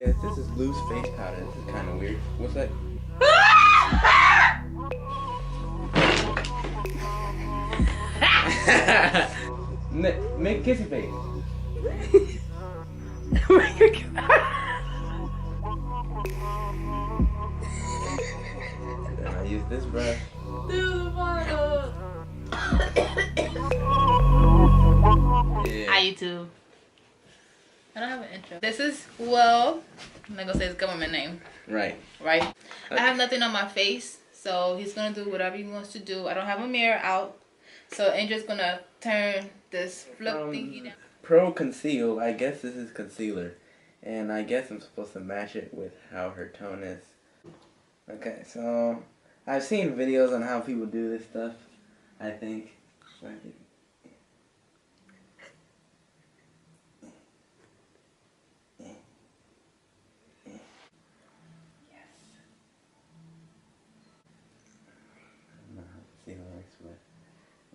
Yes, this is loose face powder. This is kind of weird. What's that? Make kissy face. Then I use this brush. Yeah. Hi YouTube. I don't have an intro. This is, well, I'm not gonna say his government name. Right. Right? I have nothing on my face, so he's gonna do whatever he wants to do. I don't have a mirror out, so Angel's gonna turn this flip thingy down. Pro Conceal, I guess this is concealer. And I guess I'm supposed to match it with how her tone is. Okay, so I've seen videos on how people do this stuff, I think.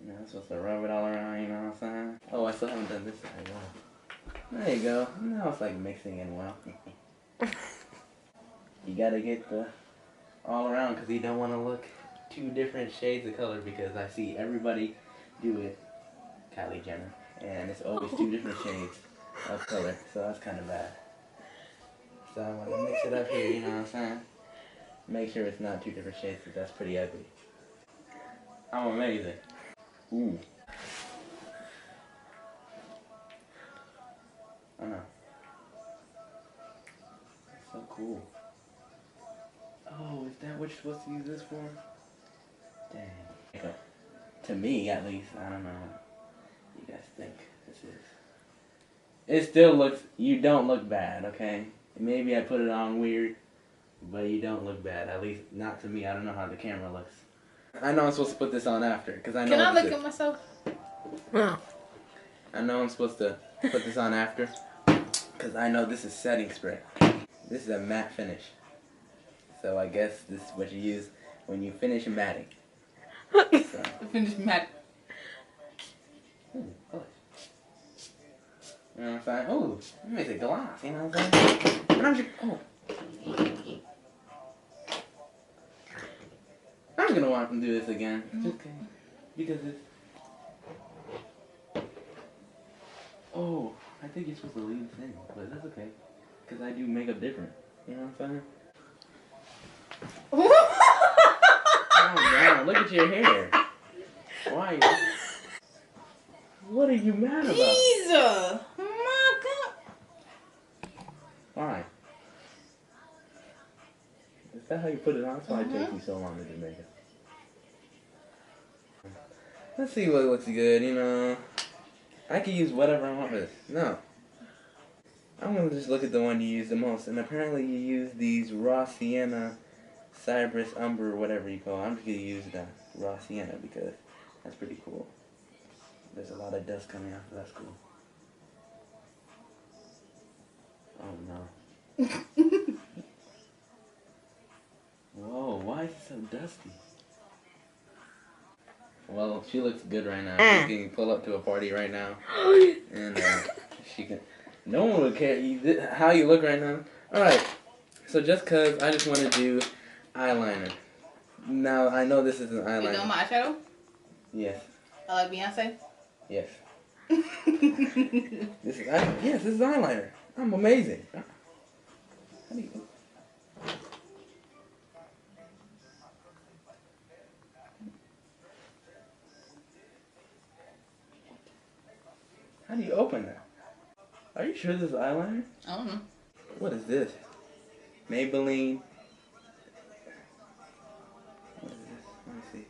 You know, I'm supposed to rub it all around, you know what I'm saying? Oh, I still haven't done this side. Wow. There you go. Now it's like mixing in well. You gotta get the all around because you don't want to look two different shades of color, because I see everybody do it, Kylie Jenner, and it's always two different shades of color, so that's kind of bad. So I want to mix it up here, you know what I'm saying? Make sure it's not two different shades, because that's pretty ugly. I'm amazing. Ooh. I know. That's so cool. Oh, is that what you're supposed to use this for? Dang. To me, at least, I don't know what you guys think this is. It still looks, you don't look bad, okay? Maybe I put it on weird, but you don't look bad. At least, not to me. I don't know how the camera looks. I know I'm supposed to put this on after, because I know. Can I look at myself? I know I'm supposed to put this on after, because I know this is setting spray. This is a matte finish. So I guess this is what you use when you finish matting. So. Finish matting. Ooh, oh. You know what I'm saying? Oh, it makes it gloss, you know what I'm saying? And I'm just, oh. I'm gonna want to do this again. Just okay. Because it's... Oh, I think you're supposed to leave this in, but that's okay. Because I do makeup different. You know what I'm saying? Oh, man, look at your hair. Why? What are you mad about? Jesus! My God! Why? Is that how you put it on? That's why it takes you so long to do makeup. Let's see what looks good, you know. I can use whatever I want for this. No. I'm going to just look at the one you use the most. And apparently you use these raw sienna, cypress, umber, whatever you call it. I'm just going to use the raw sienna because that's pretty cool. There's a lot of dust coming out, so that's cool. Oh no. Whoa, why is it so dusty? Well, she looks good right now. She can pull up to a party right now. And she can... No one would care how you look right now. Alright, so just because I just want to do eyeliner. Now, I know this is an eyeliner. You doing my eyeshadow? Yes. I like Beyonce? Yes. This is eyeliner. I'm amazing. How do you... How do you open that? Are you sure this is eyeliner? I don't know. What is this? Maybelline. What is this? Let me see.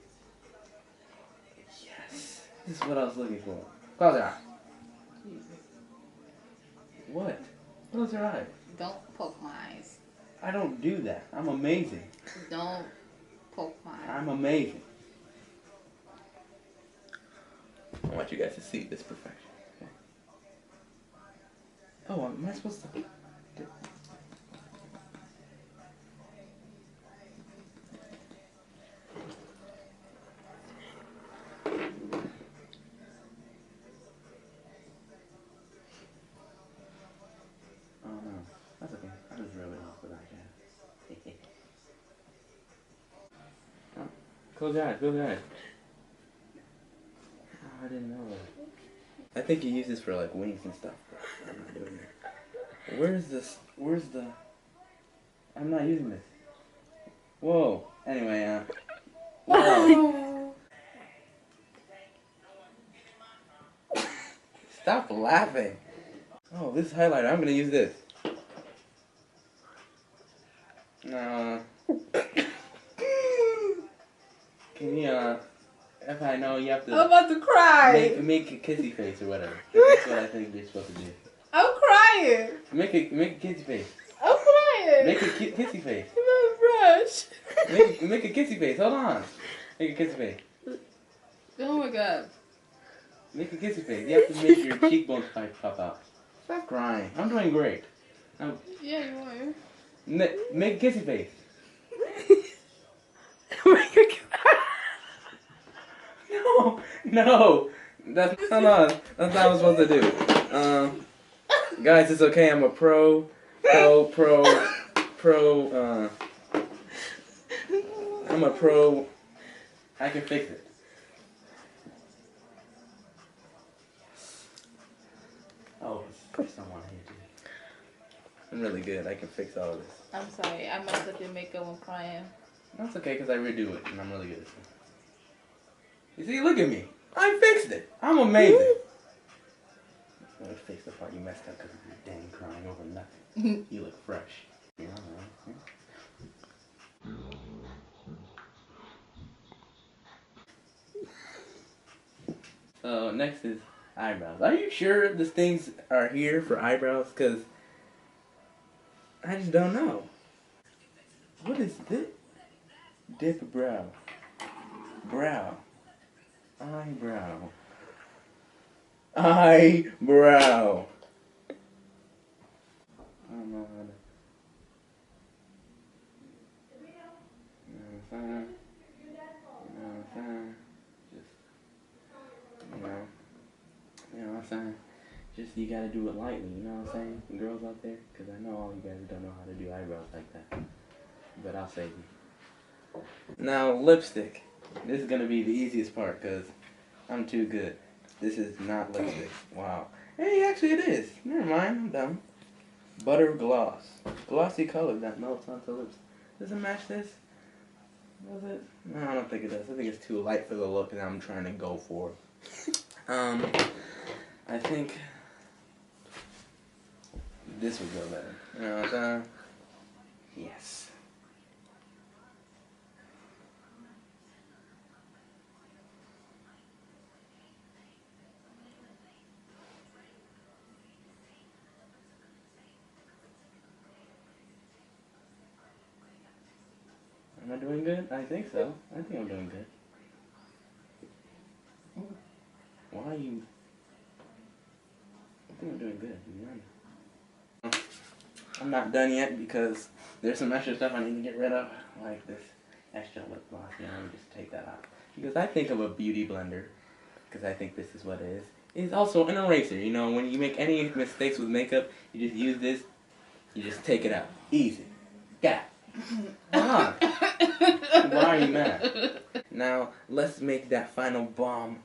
Yes. This is what I was looking for. Close your eye. What? Close your eye. Don't poke my eyes. I don't do that. I'm amazing. Don't poke my eyes. I'm amazing. I want you guys to see this perfection. Okay. Oh, am I supposed to... Oh no, that's okay. just rub it off with eyeshadow. Oh, close your eyes, close your eyes. Oh, I didn't know that. I think you use this for like wings and stuff. I'm not doing it. Where's this? Where's the... I'm not using this. Whoa. Anyway, whoa. Stop laughing. Oh, this highlighter. I'm gonna use this. No. Can you, if I know you have to... I'm about to cry. Make a kissy face or whatever. That's what I think you're supposed to do. I'm crying. Make a kissy face. I'm crying. Make a kissy face. My brush. Make a kissy face. Hold on. Make a kissy face. Oh my god. Make a kissy face. You have to make your cheekbones pop out. Stop crying. I'm doing great. Yeah, you are. Make a kissy face. No. That's hold on. That's not what I'm supposed to do. Guys, it's okay. I'm a pro. I'm a pro. I can fix it. Oh, there's someone here too. I'm really good. I can fix all of this. I'm sorry. I messed up your makeup when crying. That's okay, because I redo it, and I'm really good at it. You see, look at me. I fixed it. I'm amazing. I'm going to fix the part you messed up because of your dang crying over nothing. You look fresh. You're all right. So, next is eyebrows. Are you sure these things are here for eyebrows? Because I just don't know. What is this? Dip brow. Brow. Eyebrow. Eyebrow. I don't know how to... You know what I'm saying? You know what I'm saying? Just... You know what I'm saying? Just, you gotta do it lightly, you know what I'm saying? The girls out there, because I know all you guys don't know how to do eyebrows like that. But I'll save you. Now, lipstick. This is gonna be the easiest part, because I'm too good. This is not lipstick. Wow. Hey, actually it is. Never mind, I'm dumb. Butter gloss. Glossy color that melts onto lips. Does it match this? Does it? No, I don't think it does. I think it's too light for the look that I'm trying to go for. I think this would go better. You know what I'm saying? Yes. Am I doing good? I think so. I think I'm doing good. Why are you... I think I'm doing good, to be honest. I'm not done yet because there's some extra stuff I need to get rid of, like this extra lip gloss. You know, let me just take that out. Because I think of a beauty blender, because I think this is what it is. It's also an eraser. You know, when you make any mistakes with makeup, you just use this, you just take it out. Easy. Got it. Why are you mad? Now, let's make that final bomb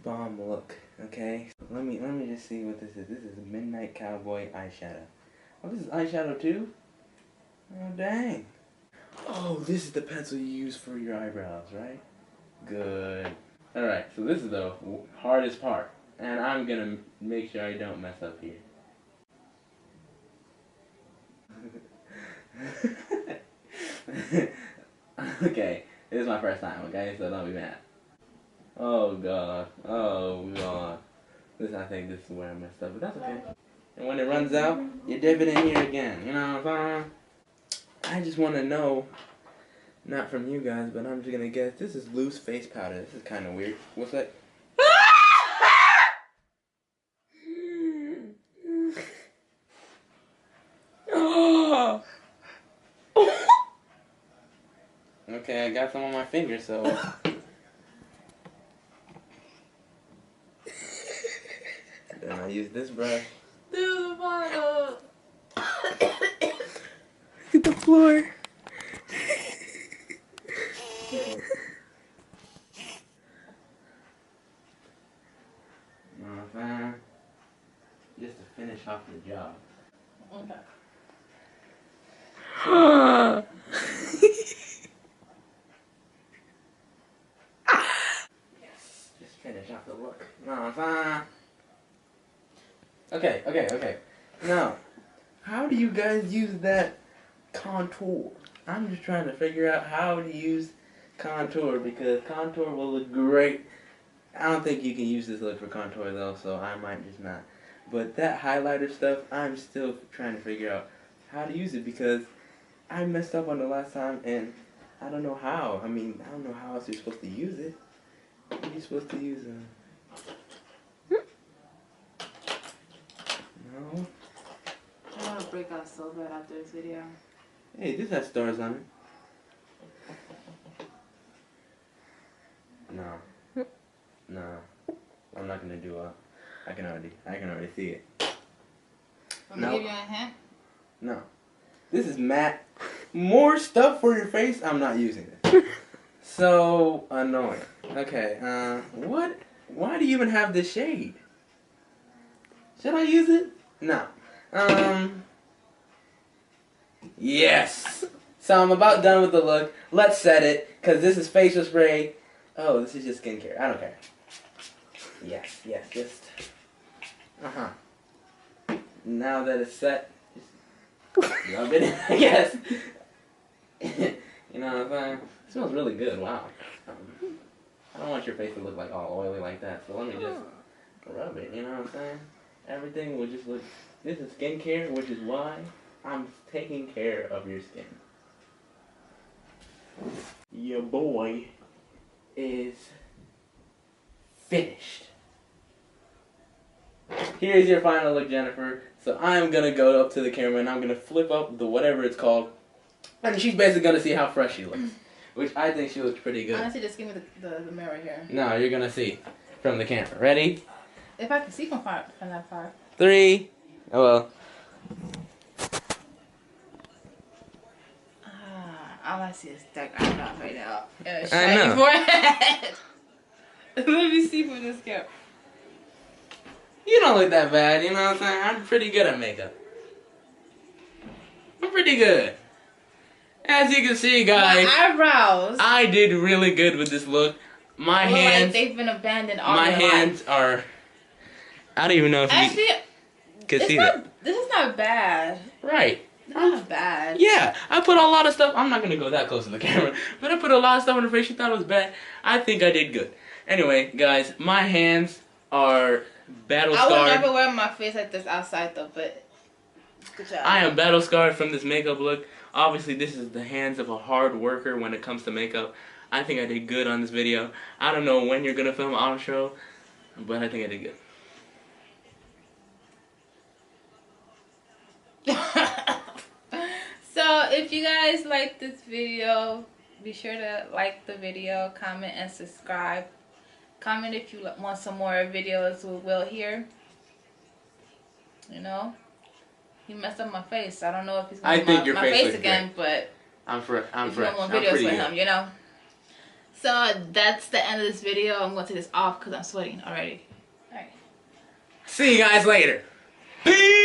look, okay? Let me just see what this is. This is Midnight Cowboy eyeshadow. Oh, this is eyeshadow too? Oh, dang. Oh, this is the pencil you use for your eyebrows, right? Good. Alright, so this is the hardest part. And I'm gonna make sure I don't mess up here. Okay, this is my first time, okay? So don't be mad. Oh god. Oh god. I think this is where I messed up, but that's okay. And when it runs out, you dip it in here again. You know what I'm saying? I just want to know, not from you guys, but I'm just gonna guess. This is loose face powder. This is kind of weird. What's that? Okay, I got some on my finger, so. Then I use this brush. Through the bottle. the floor. Just to finish off the job. Okay. Yes, just finish off the look. Okay. Now, how do you guys use that contour? I'm just trying to figure out how to use contour because contour will look great. I don't think you can use this look for contour though, so I might just not. But that highlighter stuff, I'm still trying to figure out how to use it because I messed up on the last time and I don't know how. I mean, I don't know how else you're supposed to use it. What are you supposed to use? No. I want to break out so bad after this video. Hey, this has stars on it. No. I'm not gonna do I can already see it. Let me give you a hint. No. This is matte. More stuff for your face, I'm not using it. So annoying. Okay, what? Why do you even have this shade? Should I use it? No. Yes. So I'm about done with the look. Let's set it, because this is facial spray. Oh, this is just skincare. I don't care. Yes, just... Now that it's set, just rub it in, I guess. You know what I'm saying? It smells really good, wow. I don't want your face to look like all oily like that, so let me just rub it, you know what I'm saying? Everything will just look... This is skincare, which is why I'm taking care of your skin. Your boy is finished. Here's your final look, Jennifer. So I'm gonna go up to the camera and I'm gonna flip up the whatever it's called, and she's basically gonna see how fresh she looks, which I think she looks pretty good. Honestly, just give me the mirror here. No, you're gonna see from the camera. Ready? If I can see from that far. 3. Oh well. All I see is dark eyebrows right now. And a I know. shiny forehead. Let me see from this camera. You don't look that bad, you know what I'm saying? I'm pretty good at makeup. I'm pretty good. As you can see, guys, my eyebrows. I did really good with this look. My hands, like they've been abandoned all my their hands life. are. I don't even know if Actually, you can see that. This is not bad. Right. It's not bad. Yeah, I put a lot of stuff. I'm not gonna go that close to the camera, but I put a lot of stuff on her face. She thought it was bad. I think I did good. Anyway, guys, my hands are battle scarred. I would never wear my face like this outside though, but good job. I am battle scarred from this makeup look. Obviously, this is the hands of a hard worker when it comes to makeup. I think I did good on this video. I don't know when you're gonna film an outro, but I think I did good. So if you guys like this video, be sure to like the video, comment, and subscribe. Comment if you want some more videos with Will here. You know, he messed up my face. I don't know if he's gonna do my face again, but I'm fresh. I'm more videos with him, you know. So that's the end of this video. I'm going to take this off because I'm sweating already. All right. See you guys later. Peace.